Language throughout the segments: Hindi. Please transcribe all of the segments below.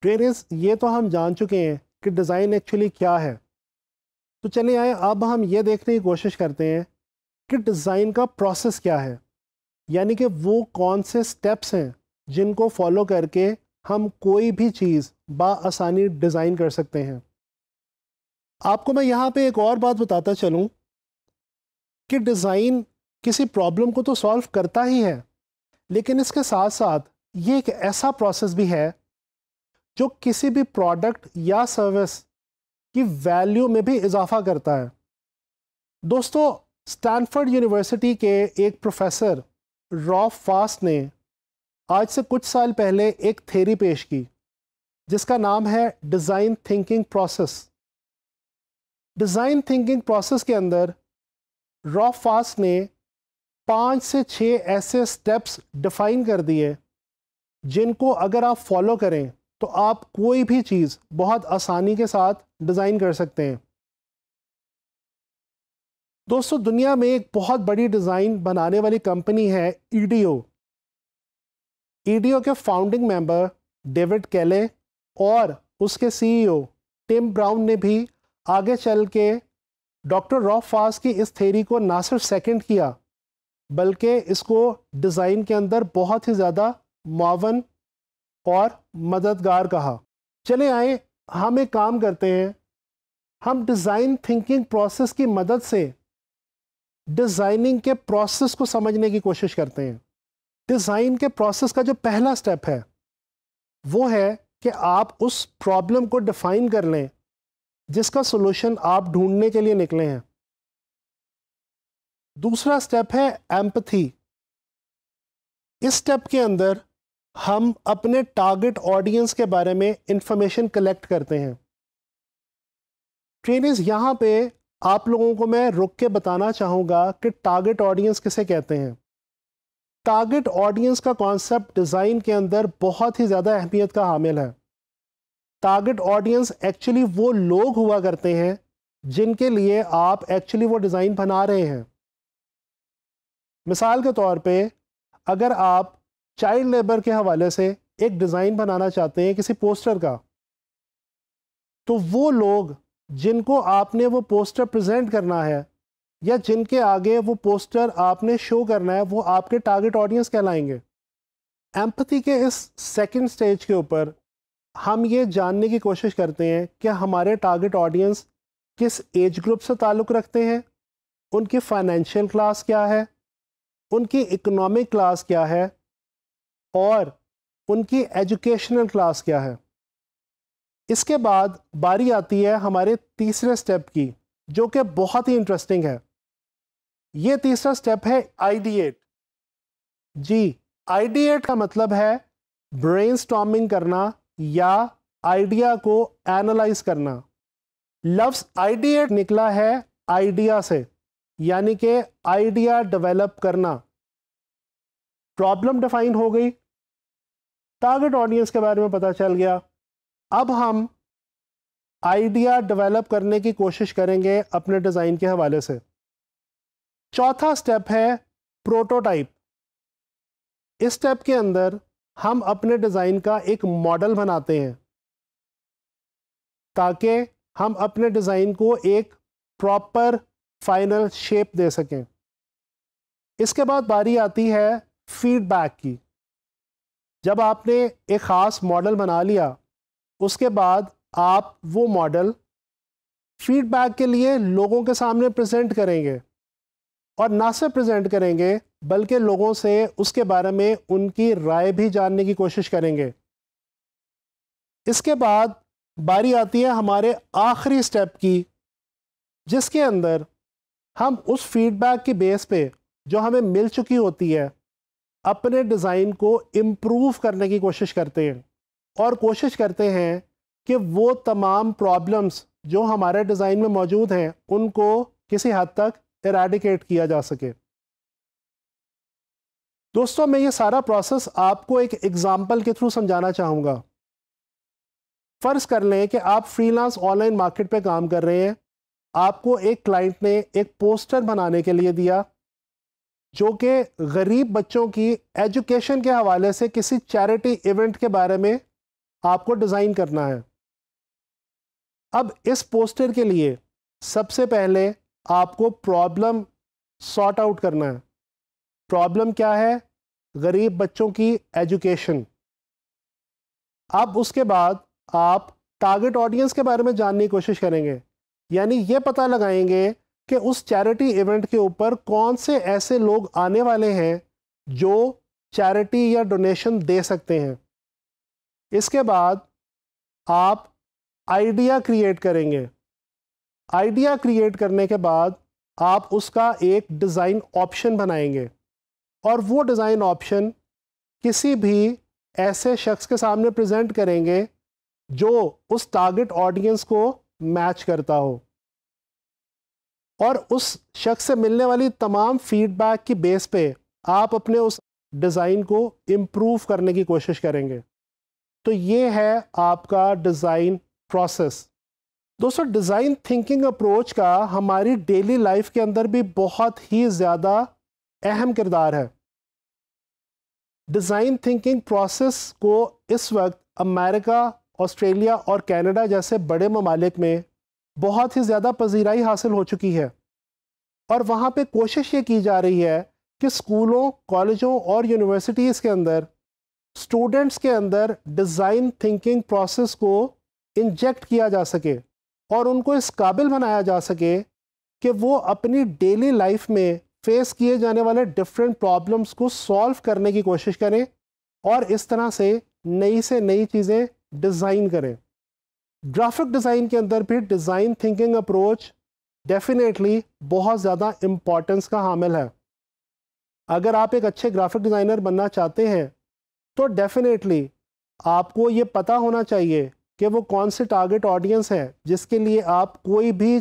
ट्रेनर्स, ये तो हम जान चुके हैं कि डिज़ाइन एक्चुअली क्या है। तो चलिए आए अब हम ये देखने की कोशिश करते हैं कि डिज़ाइन का प्रोसेस क्या है, यानी कि वो कौन से स्टेप्स हैं जिनको फॉलो करके हम कोई भी चीज़ बाआसानी डिज़ाइन कर सकते हैं। आपको मैं यहाँ पे एक और बात बताता चलूँ कि डिज़ाइन किसी प्रॉब्लम को तो सॉल्व करता ही है, लेकिन इसके साथ साथ ये एक ऐसा प्रोसेस भी है जो किसी भी प्रोडक्ट या सर्विस की वैल्यू में भी इजाफा करता है। दोस्तों, स्टैनफोर्ड यूनिवर्सिटी के एक प्रोफेसर रॉफ फास्ट ने आज से कुछ साल पहले एक थ्योरी पेश की जिसका नाम है design thinking process. Design thinking process के अंदर रॉफ फास्ट ने 5 से 6 ऐसे स्टेप्स डिफाइन कर दिए जिनको अगर आप फॉलो करें तो आप कोई भी चीज़ बहुत आसानी के साथ डिज़ाइन कर सकते हैं। दोस्तों, दुनिया में एक बहुत बड़ी डिज़ाइन बनाने वाली कंपनी है ईडीओ। ईडीओ के फाउंडिंग मेंबर डेविड केले और उसके सीईओ टिम ब्राउन ने भी आगे चल के डॉक्टर रॉफ फास्ट की इस थ्योरी को ना सिर्फ सेकंड किया बल्कि इसको डिज़ाइन के अंदर बहुत ही ज़्यादा मुआवन और मददगार कहा। चले आए हम एक काम करते हैं, हम डिज़ाइन थिंकिंग प्रोसेस की मदद से डिज़ाइनिंग के प्रोसेस को समझने की कोशिश करते हैं। डिज़ाइन के प्रोसेस का जो पहला स्टेप है वो है कि आप उस प्रॉब्लम को डिफाइन कर लें जिसका सॉल्यूशन आप ढूंढने के लिए निकले हैं। दूसरा स्टेप है एम्पैथी। इस स्टेप के अंदर हम अपने टारगेट ऑडियंस के बारे में इंफॉर्मेशन कलेक्ट करते हैं। ट्रेनर्स, यहाँ पे आप लोगों को मैं रुक के बताना चाहूँगा कि टारगेट ऑडियंस किसे कहते हैं। टारगेट ऑडियंस का कॉन्सेप्ट डिज़ाइन के अंदर बहुत ही ज़्यादा अहमियत का हामिल है। टारगेट ऑडियंस एक्चुअली वो लोग हुआ करते हैं जिनके लिए आप एक्चुअली वो डिज़ाइन बना रहे हैं। मिसाल के तौर पे अगर आप चाइल्ड लेबर के हवाले से एक डिज़ाइन बनाना चाहते हैं किसी पोस्टर का, तो वो लोग जिनको आपने वो पोस्टर प्रेजेंट करना है या जिनके आगे वो पोस्टर आपने शो करना है वो आपके टारगेट ऑडियंस कहलाएंगे। एम्पैथी के इस सेकंड स्टेज के ऊपर हम ये जानने की कोशिश करते हैं कि हमारे टारगेट ऑडियंस किस एज ग्रुप से ताल्लुक़ रखते हैं, उनकी फाइनेंशियल क्लास क्या है, उनकी इकोनॉमिक क्लास क्या है और उनकी एजुकेशनल क्लास क्या है। इसके बाद बारी आती है हमारे तीसरे स्टेप की, जो कि बहुत ही इंटरेस्टिंग है। ये तीसरा स्टेप है आइडिएट। जी, आइडिएट का मतलब है ब्रेनस्टॉर्मिंग करना या आइडिया को एनालाइज करना। लफ्ज़ आइडिएट निकला है आइडिया से, यानी कि आइडिया डेवलप करना। प्रॉब्लम डिफाइन हो गई, टारगेट ऑडियंस के बारे में पता चल गया। अब हम आइडिया डेवलप करने की कोशिश करेंगे अपने डिज़ाइन के हवाले से। चौथा स्टेप है प्रोटोटाइप। इस स्टेप के अंदर हम अपने डिज़ाइन का एक मॉडल बनाते हैं ताकि हम अपने डिज़ाइन को एक प्रॉपर फाइनल शेप दे सकें। इसके बाद बारी आती है फीडबैक की। जब आपने एक ख़ास मॉडल बना लिया, उसके बाद आप वो मॉडल फीडबैक के लिए लोगों के सामने प्रेजेंट करेंगे और ना सिर्फ प्रेजेंट करेंगे बल्कि लोगों से उसके बारे में उनकी राय भी जानने की कोशिश करेंगे। इसके बाद बारी आती है हमारे आखिरी स्टेप की, जिसके अंदर हम उस फीडबैक की बेस पे जो हमें मिल चुकी होती है अपने डिज़ाइन को इम्प्रूव करने की कोशिश करते हैं और कोशिश करते हैं कि वो तमाम प्रॉब्लम्स जो हमारे डिज़ाइन में मौजूद हैं उनको किसी हद तक इरेडिकेट किया जा सके। दोस्तों, मैं ये सारा प्रोसेस आपको एक एग्जाम्पल के थ्रू समझाना चाहूँगा। फ़र्ज़ कर लें कि आप फ्रीलांस ऑनलाइन मार्केट पे काम कर रहे हैं। आपको एक क्लाइंट ने एक पोस्टर बनाने के लिए दिया जो कि गरीब बच्चों की एजुकेशन के हवाले से किसी चैरिटी इवेंट के बारे में आपको डिज़ाइन करना है। अब इस पोस्टर के लिए सबसे पहले आपको प्रॉब्लम सॉर्ट आउट करना है। प्रॉब्लम क्या है? गरीब बच्चों की एजुकेशन। अब उसके बाद आप टारगेट ऑडियंस के बारे में जानने की कोशिश करेंगे, यानी ये पता लगाएंगे कि उस चैरिटी इवेंट के ऊपर कौन से ऐसे लोग आने वाले हैं जो चैरिटी या डोनेशन दे सकते हैं। इसके बाद आप आइडिया क्रिएट करेंगे। आइडिया क्रिएट करने के बाद आप उसका एक डिज़ाइन ऑप्शन बनाएंगे और वो डिज़ाइन ऑप्शन किसी भी ऐसे शख्स के सामने प्रेजेंट करेंगे जो उस टारगेट ऑडियंस को मैच करता हो, और उस शख्स से मिलने वाली तमाम फीडबैक की बेस पे आप अपने उस डिज़ाइन को इम्प्रूव करने की कोशिश करेंगे। तो ये है आपका डिज़ाइन प्रोसेस। दोस्तों, डिज़ाइन थिंकिंग अप्रोच का हमारी डेली लाइफ के अंदर भी बहुत ही ज़्यादा अहम किरदार है। डिज़ाइन थिंकिंग प्रोसेस को इस वक्त अमेरिका, ऑस्ट्रेलिया और कनाडा जैसे बड़े ममालिक में बहुत ही ज़्यादा पजीराई हासिल हो चुकी है, और वहाँ पे कोशिश ये की जा रही है कि स्कूलों, कॉलेजों और यूनिवर्सिटीज़ के अंदर स्टूडेंट्स के अंदर डिज़ाइन थिंकिंग प्रोसेस को इंजेक्ट किया जा सके और उनको इस काबिल बनाया जा सके कि वो अपनी डेली लाइफ में फेस किए जाने वाले डिफरेंट प्रॉब्लम्स को सॉल्व करने की कोशिश करें और इस तरह से नई चीज़ें डिज़ाइन करें। ग्राफिक डिज़ाइन के अंदर भी डिज़ाइन थिंकिंग अप्रोच डेफिनेटली बहुत ज़्यादा इम्पॉर्टेंस का हामिल है। अगर आप एक अच्छे ग्राफिक डिज़ाइनर बनना चाहते हैं तो डेफिनेटली आपको ये पता होना चाहिए कि वो कौन से टारगेट ऑडियंस है जिसके लिए आप कोई भी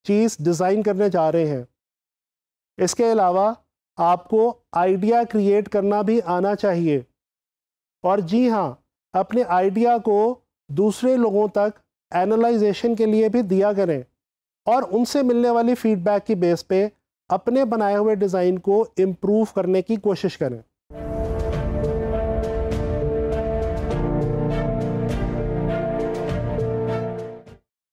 चीज़ डिज़ाइन करने जा रहे हैं। इसके अलावा आपको आइडिया क्रिएट करना भी आना चाहिए, और जी हाँ, अपने आइडिया को दूसरे लोगों तक एनालाइजेशन के लिए भी दिया करें और उनसे मिलने वाली फीडबैक की बेस पे अपने बनाए हुए डिज़ाइन को इम्प्रूव करने की कोशिश करें।